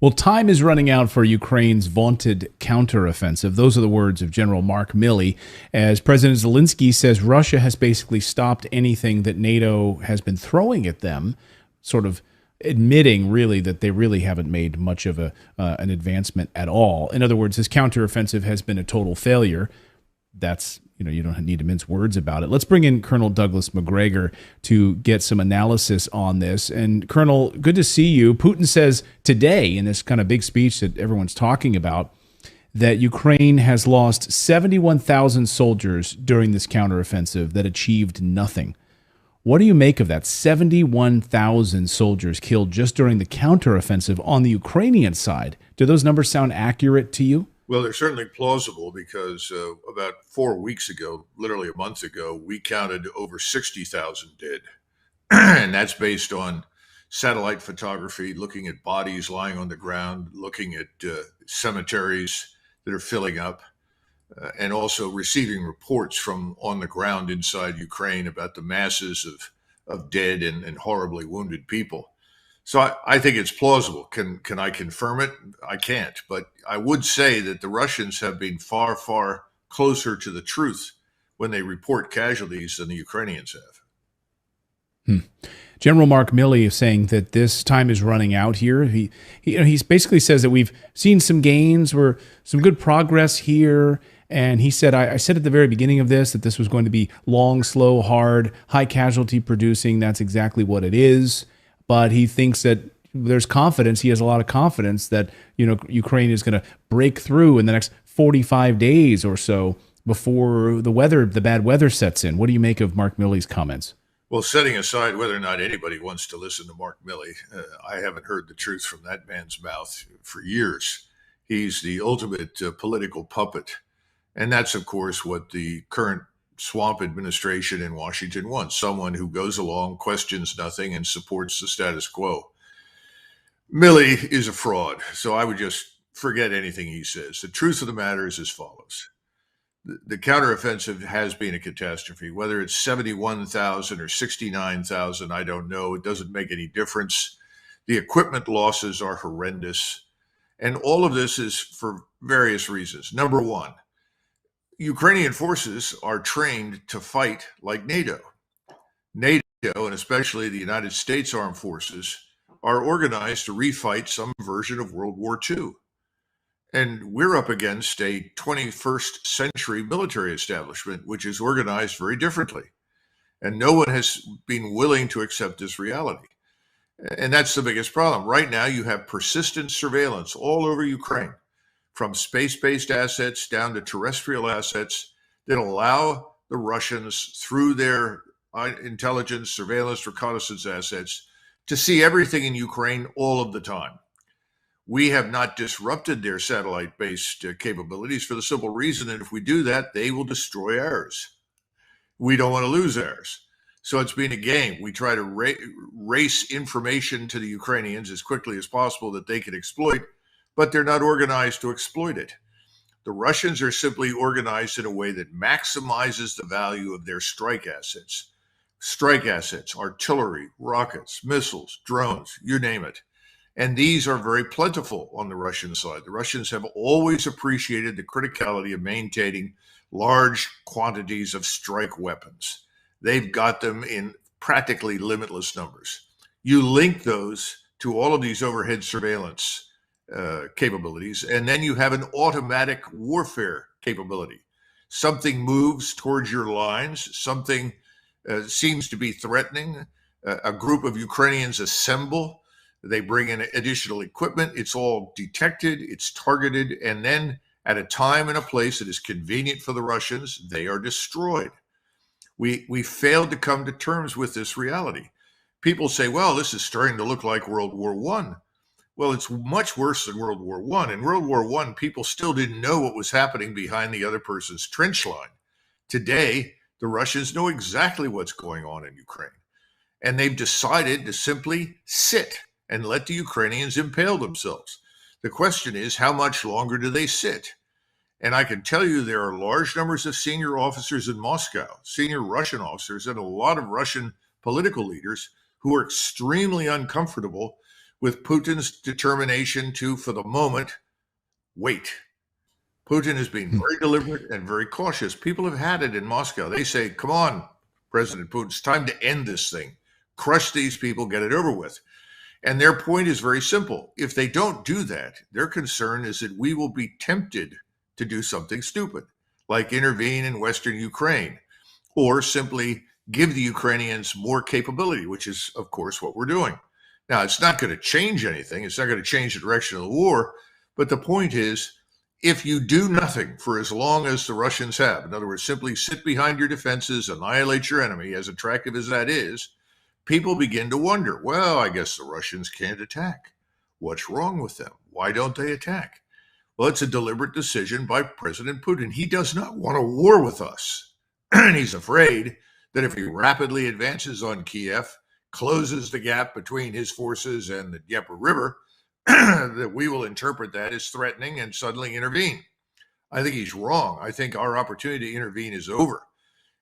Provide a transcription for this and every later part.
Well, time is running out for Ukraine's vaunted counteroffensive. Those are the words of General Mark Milley, as President Zelensky says Russia has basically stopped anything that NATO has been throwing at them, sort of admitting really that they really haven't made much of an advancement at all. In other words, this counteroffensive has been a total failure. That's, you don't need to mince words about it. Let's bring in Colonel Douglas Macgregor to get some analysis on this. And Colonel, good to see you. Putin says today in this kind of big speech that everyone's talking about that Ukraine has lost 71,000 soldiers during this counteroffensive that achieved nothing. What do you make of that? 71,000 soldiers killed just during the counteroffensive on the Ukrainian side. Do those numbers sound accurate to you? Well, they're certainly plausible because about 4 weeks ago, literally a month ago, we counted over 60,000 dead. And that's based on satellite photography, looking at bodies lying on the ground, looking at cemeteries that are filling up, and also receiving reports from on the ground inside Ukraine about the masses of dead and horribly wounded people. So I think it's plausible. Can I confirm it? I can't. But I would say that the Russians have been far, far closer to the truth when they report casualties than the Ukrainians have. General Mark Milley is saying that this time is running out here. He basically says that we've seen some gains, or some good progress here. And he said, I said at the very beginning of this that this was going to be long, slow, hard, high casualty producing. That's exactly what it is. But he thinks that there's confidence. He has a lot of confidence that, Ukraine is going to break through in the next 45 days or so before the bad weather sets in. What do you make of Mark Milley's comments? Well, setting aside whether or not anybody wants to listen to Mark Milley, I haven't heard the truth from that man's mouth for years. He's the ultimate political puppet. And that's, of course, what the current swamp administration in Washington wants, someone who goes along, questions nothing, and supports the status quo. Milley is a fraud, so I would just forget anything he says. The truth of the matter is as follows. The counteroffensive has been a catastrophe. Whether it's 71,000 or 69,000, I don't know. It doesn't make any difference. The equipment losses are horrendous. And all of this is for various reasons. Number one, Ukrainian forces are trained to fight like NATO. NATO, and especially the United States Armed Forces, are organized to refight some version of World War II. And we're up against a 21st century military establishment, which is organized very differently. And no one has been willing to accept this reality. And that's the biggest problem. Right now, you have persistent surveillance all over Ukraine, from space-based assets down to terrestrial assets that allow the Russians, through their intelligence, surveillance, reconnaissance assets, to see everything in Ukraine all of the time. We have not disrupted their satellite-based capabilities for the simple reason that if we do that, they will destroy ours. We don't want to lose ours. So it's been a game. We try to race information to the Ukrainians as quickly as possible that they can exploit, but they're not organized to exploit it. The Russians are simply organized in a way that maximizes the value of their strike assets. Strike assets, artillery, rockets, missiles, drones, you name it. And these are very plentiful on the Russian side. The Russians have always appreciated the criticality of maintaining large quantities of strike weapons. They've got them in practically limitless numbers. You link those to all of these overhead surveillance capabilities, and then you have an automatic warfare capability. Something moves towards your lines, something seems to be threatening. A group of Ukrainians assemble, they bring in additional equipment, it's all detected, it's targeted, and then at a time and a place that is convenient for the Russians, they are destroyed. We failed to come to terms with this reality. People say, well, this is starting to look like World War I. Well, it's much worse than World War I. In World War I, people still didn't know what was happening behind the other person's trench line. Today, the Russians know exactly what's going on in Ukraine. And they've decided to simply sit and let the Ukrainians impale themselves. The question is, how much longer do they sit? And I can tell you there are large numbers of senior officers in Moscow, senior Russian officers, and a lot of Russian political leaders who are extremely uncomfortable with Putin's determination to, for the moment, wait. Putin is being very deliberate and very cautious. People have had it in Moscow. They say, come on, President Putin, it's time to end this thing. Crush these people, get it over with. And their point is very simple. If they don't do that, their concern is that we will be tempted to do something stupid, like intervene in Western Ukraine, or simply give the Ukrainians more capability, which is, of course, what we're doing. Now, it's not going to change anything. It's not going to change the direction of the war. But the point is, if you do nothing for as long as the Russians have, in other words, simply sit behind your defenses, annihilate your enemy, as attractive as that is, people begin to wonder, well, I guess the Russians can't attack. What's wrong with them? Why don't they attack? Well, it's a deliberate decision by President Putin. He does not want a war with us. And he's afraid that if he rapidly advances on Kiev, closes the gap between his forces and the Dnieper River, that we will interpret that as threatening and suddenly intervene. I think he's wrong. I think our opportunity to intervene is over.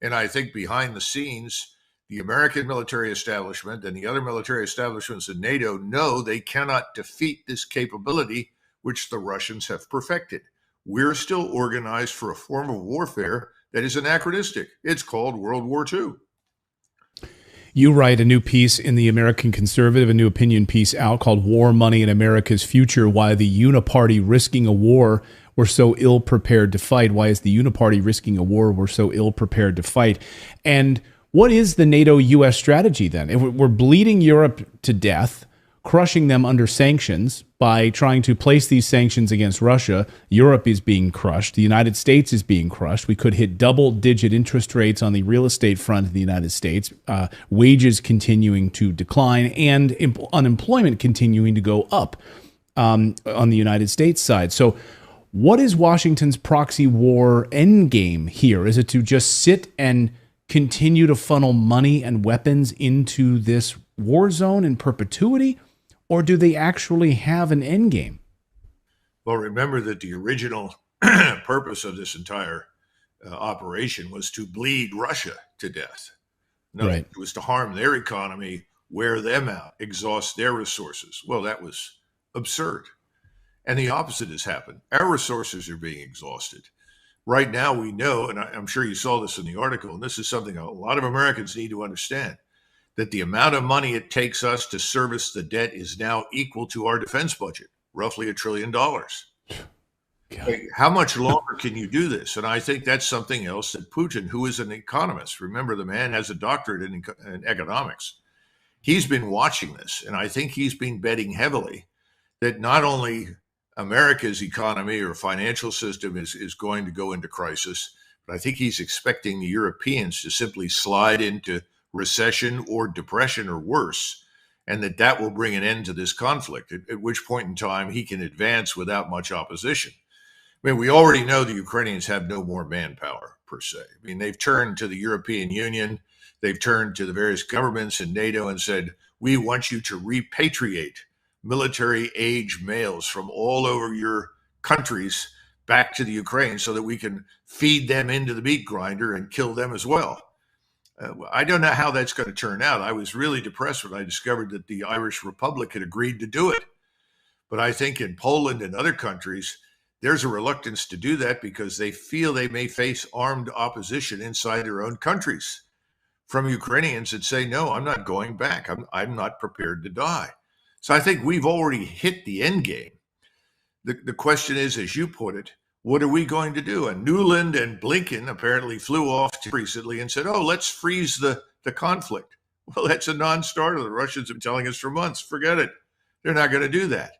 And I think behind the scenes, the American military establishment and the other military establishments in NATO know they cannot defeat this capability which the Russians have perfected. We're still organized for a form of warfare that is anachronistic. It's called World War II. You write a new piece in the American Conservative, a new opinion piece out called War, Money, and America's Future, Why the Uniparty Risking a War We're so ill-prepared to fight. Why is the Uniparty risking a war we're so ill-prepared to fight? And what is the NATO-U.S. strategy then? If we're bleeding Europe to death, crushing them under sanctions by trying to place these sanctions against Russia, Europe is being crushed. The United States is being crushed. We could hit double-digit interest rates on the real estate front of the United States, wages continuing to decline, and unemployment continuing to go up on the United States side. So what is Washington's proxy war endgame here? Is it to just sit and continue to funnel money and weapons into this war zone in perpetuity? Or do they actually have an end game? Well, remember that the original purpose of this entire operation was to bleed Russia to death. No, right. It was to harm their economy, wear them out, exhaust their resources. Well, that was absurd. And the opposite has happened. Our resources are being exhausted. Right now, we know, and I'm sure you saw this in the article, and this is something a lot of Americans need to understand, that the amount of money it takes us to service the debt is now equal to our defense budget, roughly $1 trillion. How much longer can you do this? And I think that's something else that Putin, who is an economist, remember the man has a doctorate in economics, he's been watching this, and I think he's been betting heavily that not only America's economy or financial system is going to go into crisis, but I think he's expecting the Europeans to simply slide into recession or depression or worse, and that will bring an end to this conflict, at which point in time he can advance without much opposition. I mean, we already know the Ukrainians have no more manpower, per se. I mean, they've turned to the European Union, they've turned to the various governments in NATO and said, we want you to repatriate military-age males from all over your countries back to the Ukraine so that we can feed them into the meat grinder and kill them as well. I don't know how that's going to turn out. I was really depressed when I discovered that the Irish Republic had agreed to do it. But I think in Poland and other countries, there's a reluctance to do that because they feel they may face armed opposition inside their own countries from Ukrainians that say, no, I'm not going back. I'm not prepared to die. So I think we've already hit the end game. The question is, as you put it, what are we going to do? And Nuland and Blinken apparently flew off recently and said, oh, let's freeze the conflict. Well, that's a non-starter. The Russians have been telling us for months, forget it. They're not going to do that.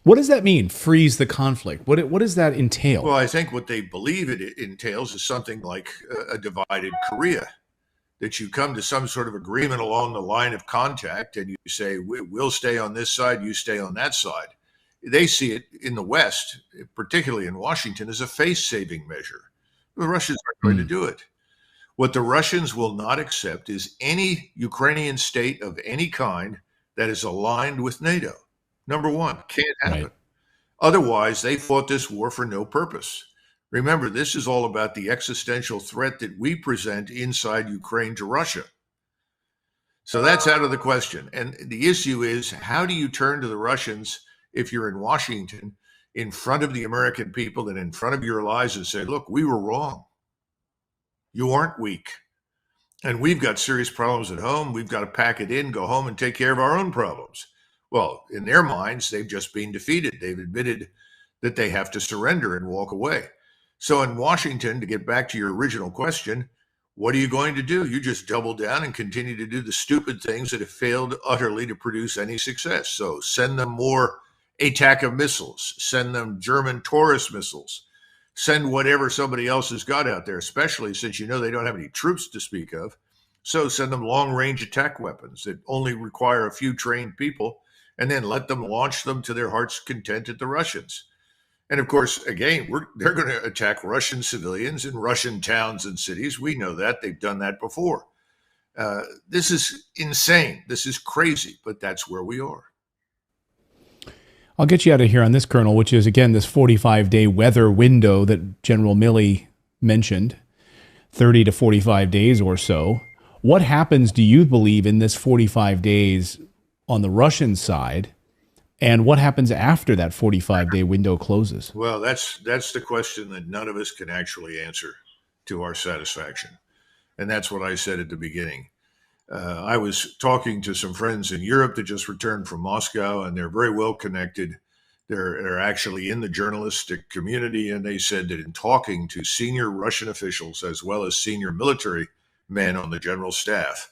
What does that mean, freeze the conflict? What does that entail? Well, I think what they believe it entails is something like a divided Korea, that you come to some sort of agreement along the line of contact and you say, we'll stay on this side, you stay on that side. They see it in the West, particularly in Washington, as a face-saving measure. The Russians aren't going to do it. What the Russians will not accept is any Ukrainian state of any kind that is aligned with NATO. Number one, can't happen. Right. Otherwise, they fought this war for no purpose. Remember, this is all about the existential threat that we present inside Ukraine to Russia. So that's out of the question. And the issue is, how do you turn to the Russians if you're in Washington in front of the American people and in front of your allies and say, look, we were wrong. You aren't weak. And we've got serious problems at home. We've got to pack it in, go home and take care of our own problems. Well, in their minds, they've just been defeated. They've admitted that they have to surrender and walk away. So in Washington, to get back to your original question, what are you going to do? You just double down and continue to do the stupid things that have failed utterly to produce any success. So send them more ATACMS missiles, send them German Taurus missiles, send whatever somebody else has got out there, especially since you know they don't have any troops to speak of. So send them long-range attack weapons that only require a few trained people, and then let them launch them to their heart's content at the Russians. And of course, again, they're going to attack Russian civilians in Russian towns and cities. We know that. They've done that before. This is insane. This is crazy, but that's where we are. I'll get you out of here on this, Colonel, which is, again, this 45-day weather window that General Milley mentioned, 30 to 45 days or so. What happens, do you believe, in this 45 days on the Russian side? And what happens after that 45-day window closes? Well, that's the question that none of us can actually answer to our satisfaction. And that's what I said at the beginning. I was talking to some friends in Europe that just returned from Moscow, and they're very well connected. They're actually in the journalistic community, and they said that in talking to senior Russian officials as well as senior military men on the general staff,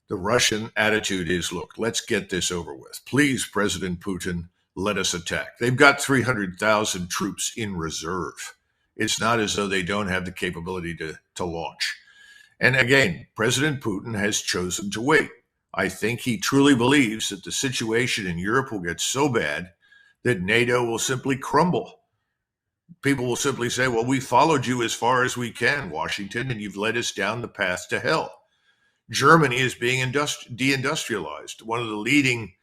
the Russian attitude is, look, let's get this over with. Please, President Putin, let us attack. They've got 300,000 troops in reserve. It's not as though they don't have the capability to launch. And again, President Putin has chosen to wait. I think he truly believes that the situation in Europe will get so bad that NATO will simply crumble. People will simply say, well, we followed you as far as we can, Washington, and you've led us down the path to hell. Germany is being deindustrialized. One of the leading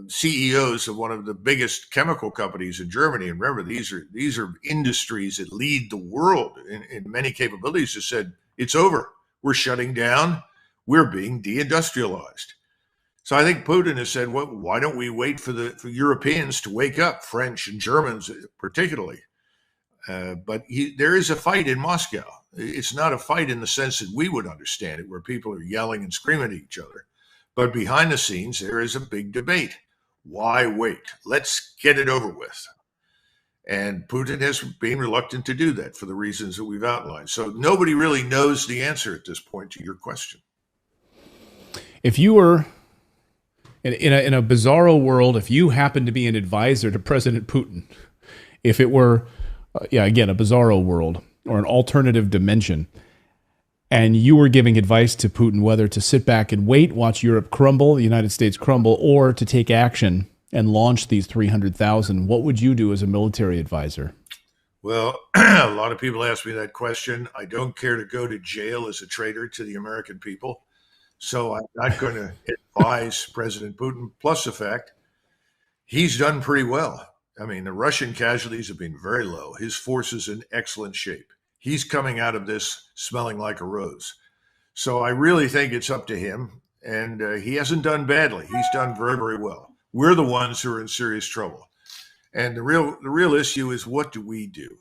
CEOs of one of the biggest chemical companies in Germany, and remember, these are industries that lead the world in many capabilities, has said, it's over. We're shutting down. We're being deindustrialized. So I think Putin has said, well, why don't we wait for Europeans to wake up, French and Germans particularly? But there is a fight in Moscow. It's not a fight in the sense that we would understand it, where people are yelling and screaming at each other. But behind the scenes, there is a big debate. Why wait? Let's get it over with. And Putin has been reluctant to do that for the reasons that we've outlined. So nobody really knows the answer at this point to your question. If you were in a bizarro world, if you happened to be an advisor to President Putin, if it were, again, a bizarro world or an alternative dimension, and you were giving advice to Putin whether to sit back and wait, watch Europe crumble, the United States crumble, or to take action and launch these 300,000, what would you do as a military advisor? Well, a lot of people ask me that question. I don't care to go to jail as a traitor to the American people. So I'm not going to advise President Putin, plus the fact he's done pretty well. I mean, the Russian casualties have been very low. His force is in excellent shape. He's coming out of this smelling like a rose. So I really think it's up to him. And he hasn't done badly. He's done very, very well. We're the ones who are in serious trouble. And the real issue is, what do we do?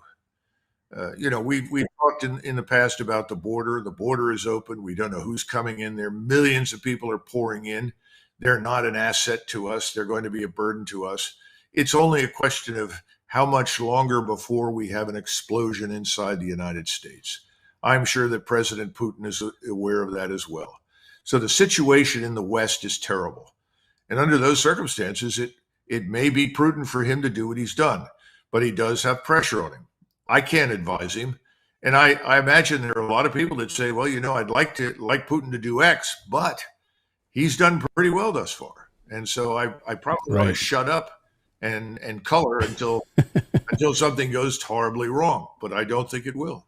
We've talked in the past about the border. The border is open. We don't know who's coming in there. Millions of people are pouring in. They're not an asset to us. They're going to be a burden to us. It's only a question of how much longer before we have an explosion inside the United States. I'm sure that President Putin is aware of that as well. So the situation in the West is terrible. And under those circumstances, it may be prudent for him to do what he's done, but he does have pressure on him. I can't advise him. And I imagine there are a lot of people that say, well, I'd like Putin to do X, but he's done pretty well thus far. And so I probably want to shut up and color until something goes horribly wrong, but I don't think it will.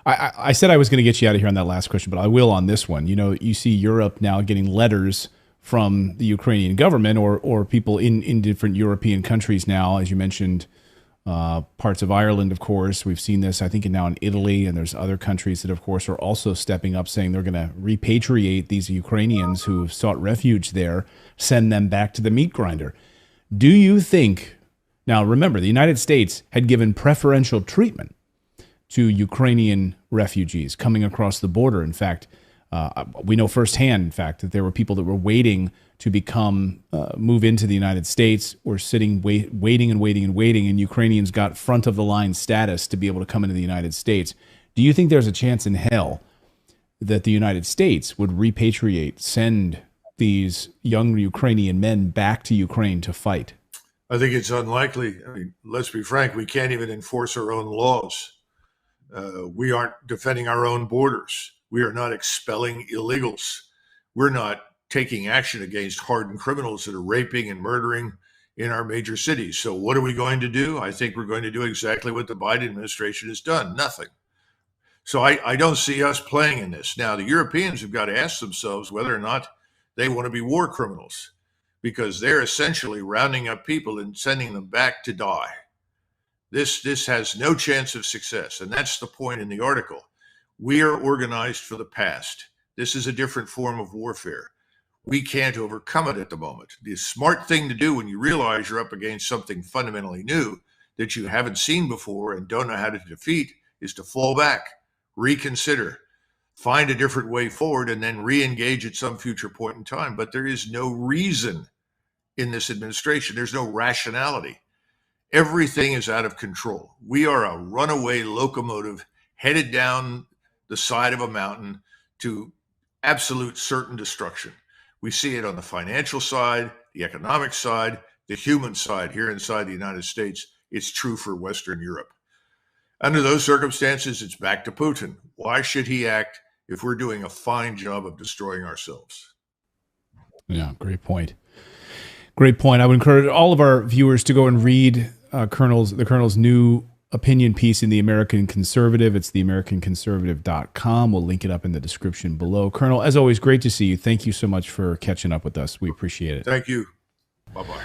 I said I was going to get you out of here on that last question, but I will on this one. You see Europe now getting letters from the Ukrainian government or people in different European countries now, as you mentioned, parts of Ireland, of course. We've seen this, I think, now in Italy, and there's other countries that, of course, are also stepping up, saying they're going to repatriate these Ukrainians who have sought refuge there, send them back to the meat grinder. Do you think, now remember, the United States had given preferential treatment to Ukrainian refugees coming across the border. In fact, we know firsthand, in fact, that there were people that were waiting to move into the United States, or sitting, waiting, and Ukrainians got front of the line status to be able to come into the United States. Do you think there's a chance in hell that the United States would repatriate, send these young Ukrainian men back to Ukraine to fight? I think it's unlikely. I mean, let's be frank, we can't even enforce our own laws. We aren't defending our own borders. We are not expelling illegals. We're not taking action against hardened criminals that are raping and murdering in our major cities. So what are we going to do? I think we're going to do exactly what the Biden administration has done, nothing. So I don't see us playing in this. Now, the Europeans have got to ask themselves whether or not they want to be war criminals, because they're essentially rounding up people and sending them back to die. This has no chance of success, and that's the point in the article. We are organized for the past. This is a different form of warfare. We can't overcome it at the moment. The smart thing to do when you realize you're up against something fundamentally new that you haven't seen before and don't know how to defeat is to fall back, reconsider, find a different way forward, and then re-engage at some future point in time. But there is no reason in this administration. There's no rationality. Everything is out of control. We are a runaway locomotive headed down the side of a mountain to absolute certain destruction. We see it on the financial side, the economic side, the human side here inside the United States. It's true for Western Europe. Under those circumstances, it's back to Putin. Why should he act if we're doing a fine job of destroying ourselves? Yeah, great point. Great point. I would encourage all of our viewers to go and read the Colonel's new opinion piece in the American Conservative. It's theamericanconservative.com. We'll link it up in the description below. Colonel, as always, great to see you. Thank you so much for catching up with us. We appreciate it. Thank you. Bye-bye.